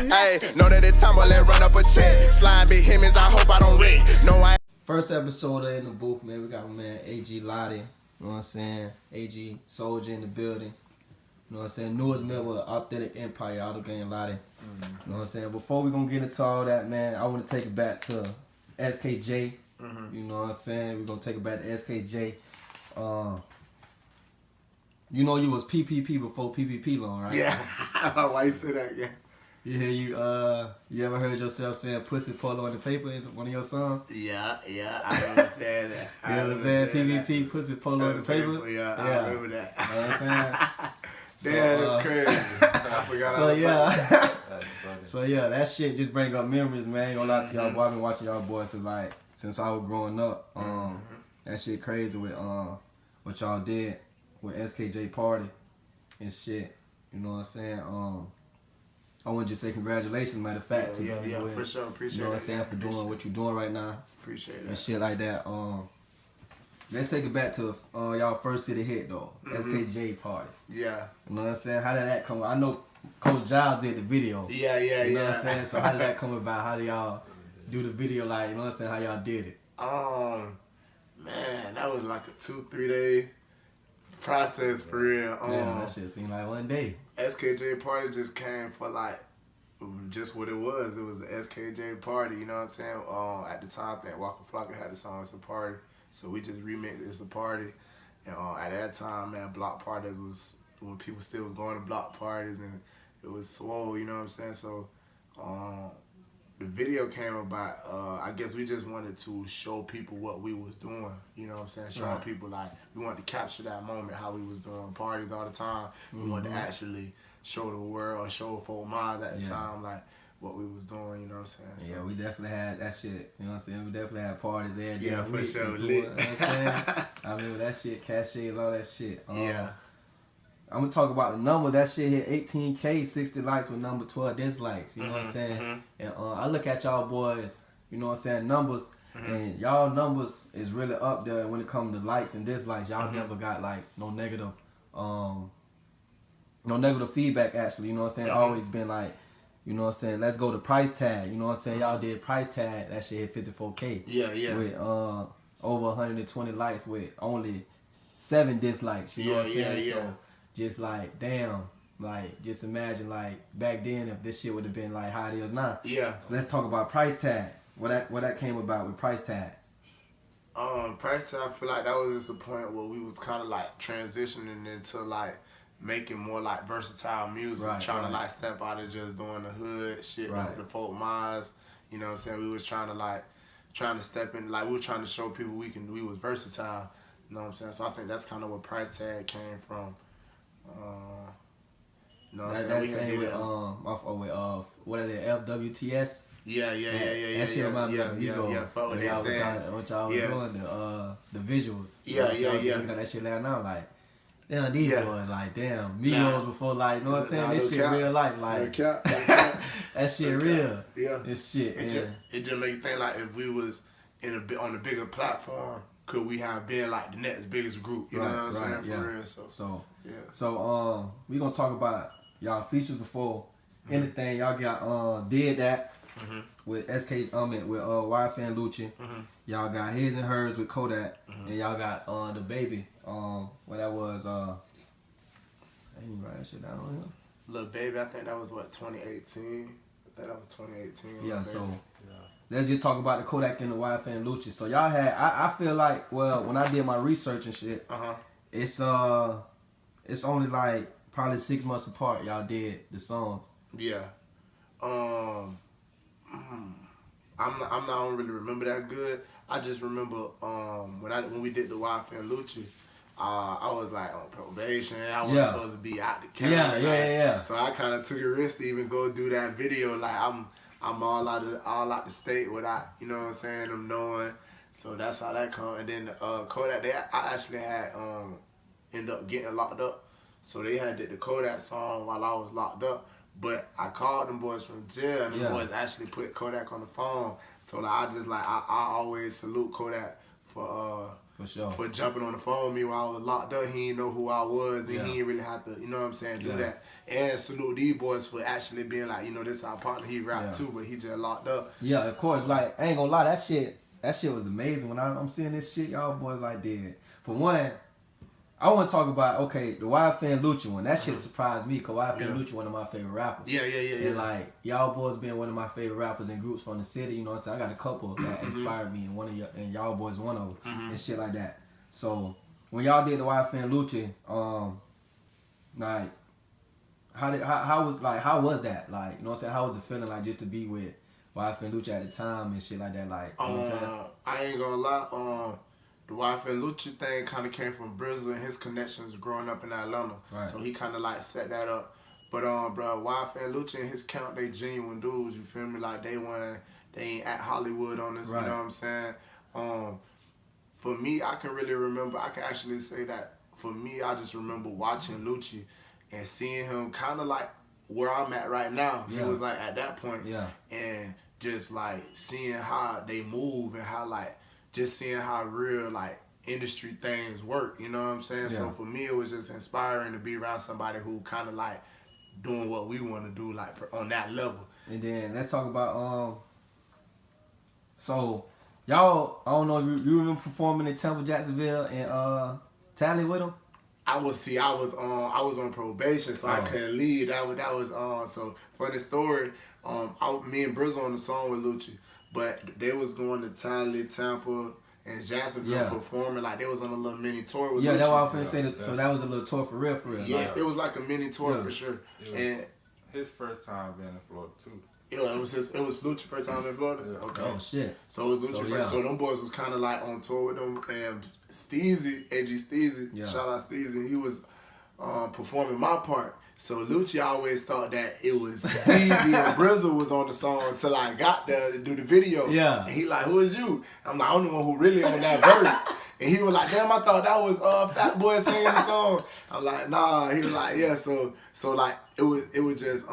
Hey, know that it's time, but let run up a check. Slime big himmies, I hope I don't wreck. No, I First episode of In the Booth, man. We got my man SKJ Lotti. You know what I'm saying? AG Soldier in the building. You know what I'm saying? Newest member of Authentic Empire, Auto Gang Lotti. You know what I'm saying? Before we gonna get into all that, man, I want to take it back to SKJ. You know what I'm saying? We're gonna take it back to SKJ. You know you was PPP before PPP Loan, right? Yeah. Why you say that? Yeah. Yeah, you ever heard yourself saying "pussy polo" on the paper in one of your songs? Yeah, I remember saying that. You know what I'm saying? PPP, pussy polo on the paper. Yeah, I remember that. You know what I'm saying? Damn, that's crazy. I forgot. So yeah, so yeah, that shit just bring up memories, man. Ain't gonna lie to y'all, boy. I've been watching y'all boys since I was growing up. That shit crazy with what y'all did with SKJ Party and shit. You know what I'm saying? I want to just say congratulations, matter of fact, to you. Yeah, for sure. Appreciate it. You know what I'm saying, for doing what you're doing right now. Appreciate it. And shit like that. Let's take it back to y'all first city hit though. SKJ Party. Yeah. You know what I'm saying? How did that come? I know Coach Giles did the video. Yeah. You know what I'm saying? So how did that come about? How do y'all do the video? Like, you know what I'm saying? How y'all did it? Man, that was like a 2-3 day process for real. Yeah, that shit seemed like one day. SKJ Party just came for like just what it was. It was an SKJ Party, you know what I'm saying? At the time, I think Waka Flocka had the song "It's a Party," so we just remixed "It's a Party." And at that time, man, block parties was when people still was going to block parties, and it was swole, you know what I'm saying? So the video came about, I guess we just wanted to show people what we was doing, you know what I'm saying? Showing people, like, we wanted to capture that moment, how we was doing parties all the time. We wanted to actually show the world, show folk minds at the time, like, what we was doing, you know what I'm saying? So, yeah, we definitely had that shit, you know what I'm saying? We definitely had parties every day. Yeah, for sure, lit. You know what I'm saying? I remember that shit, cachets, all that shit. Yeah. I'm gonna talk about the number. That shit hit 18K, 60 likes with number 12 dislikes. You know what I'm saying? And I look at y'all boys, you know what I'm saying, numbers, and y'all numbers is really up there when it comes to likes and dislikes. Y'all never got like no negative feedback actually. You know what I'm saying? Always been like, you know what I'm saying, let's go to price tag. You know what I'm saying? Y'all did price tag. That shit hit 54K. Yeah. With over 120 likes with only 7 dislikes. You know what I'm saying? Yeah. So, just like, damn, like, just imagine, like, back then if this shit would have been, like, how it is now. Yeah. So let's talk about price tag. What that came about with price tag. Price tag, I feel like that was just a point where we was kind of, like, transitioning into, like, making more, like, versatile music. Trying to, like, step out of just doing the hood shit with the folk minds. You know what I'm saying? We was trying to step in, like, we were trying to show people we was versatile. You know what I'm saying? So I think that's kind of where price tag came from. No, that same with what are they, FWTS? Yeah. That shit remind me of Ego. What y'all was doing, the visuals. Yeah. Looking at that shit there now, like, damn, these boys, like, damn, Migos before, like, you know what I'm saying? This shit real life, like, that shit real. Yeah. This shit, it just make you think, like, if we was on a bigger platform, could we have been like the next biggest group? You know what I'm saying? For real. So we gonna talk about y'all features before anything. Y'all got did that with with YFN Lucci. Y'all got His and Hers with Kodak, and y'all got the baby. What that was? I ain't write that shit down on here. Lil Baby, I think that was what, 2018. I think that was 2018. Yeah. So. Let's just talk about the Kodak and the YFN Lucci. So y'all had, I feel like, well, when I did my research and shit, it's only like probably 6 months apart. Y'all did the songs. Yeah. I'm not don't really remember that good. I just remember when we did the YFN Lucci, I was like on probation. I wasn't supposed to be out the camera. Yeah. So I kind of took a risk to even go do that video. Like I'm all out the state without, you know what I'm saying, them knowing. So that's how that come. And then Kodak, I actually had ended up getting locked up. So they had did the Kodak song while I was locked up. But I called them boys from jail, and them boys actually put Kodak on the phone. So like, I always salute Kodak for sure. for jumping on the phone with me while I was locked up. He didn't know who I was, and Yeah. he didn't really have to, you know what I'm saying, do Yeah. that. And salute these boys for actually being like, you know, this our partner. He rap Yeah. too, but he just locked up. Yeah, of course. Like, I ain't gonna lie, that shit was amazing. When I'm seeing this shit, y'all boys like did. For one, I want to talk about, okay, the YFN Lucci one. That shit surprised me, because YFN Lucci one of my favorite rappers. Yeah. And like, y'all boys being one of my favorite rappers and groups from the city, you know what I'm saying? I got a couple that inspired me, and y'all boys one of them, and shit like that. So, when y'all did the YFN Lucci, like, how was that? Like, you know what I'm saying? How was the feeling like just to be with YFN Lucci at the time and shit like that? Like, you know what I'm saying? I ain't gonna lie, the YFN Lucci thing kind of came from Brizzo and his connections growing up in Atlanta. Right. So he kind of like set that up. But bro, YFN Lucci and his count, they genuine dudes. You feel me? Like they ain't at Hollywood on this. Right. You know what I'm saying? For me, I can really remember. I can actually say that for me, I just remember watching Lucci and seeing him kind of like where I'm at right now. Yeah. He was like at that point. Yeah. And just like seeing how they move and how like just seeing how real like industry things work, you know what I'm saying? Yeah. So for me, it was just inspiring to be around somebody who kind of like doing what we want to do, like on that level. And then let's talk about so y'all, I don't know if you remember performing in Temple, Jacksonville, and Tally with them. I was on probation, so I couldn't leave. That was so funny story. Me and Brizzo on the song with Lucci, but they was going to Tally, Tampa, and Jacksonville performing. Like they was on a little mini tour with Lucci. That's what I was finna say. So that was a little tour for real. Yeah, like, it was like a mini tour for sure. And his first time being in Florida too. yeah, it was Lucci first time in Florida. Yeah. Okay. Oh shit. So it was Lucci first. So them boys was kind of like on tour with them, and Steezy, AG Steezy, shout out Steezy, he was performing my part. So Lucci always thought that it was Steezy and Brizzo was on the song until I got there to do the video. Yeah. And he like, who is you? I'm like, I'm the one who really on that verse. And he was like, damn, I thought that was Fat Boy singing the song. I'm like, nah. He was like, yeah. So like it was just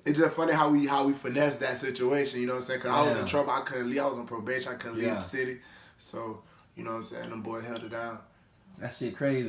it's just funny how we finessed that situation. You know what I'm saying? Cause I was in trouble. I couldn't leave. I was on probation. I couldn't leave the city. So you know what I'm saying? Them boys held it down. That shit crazy.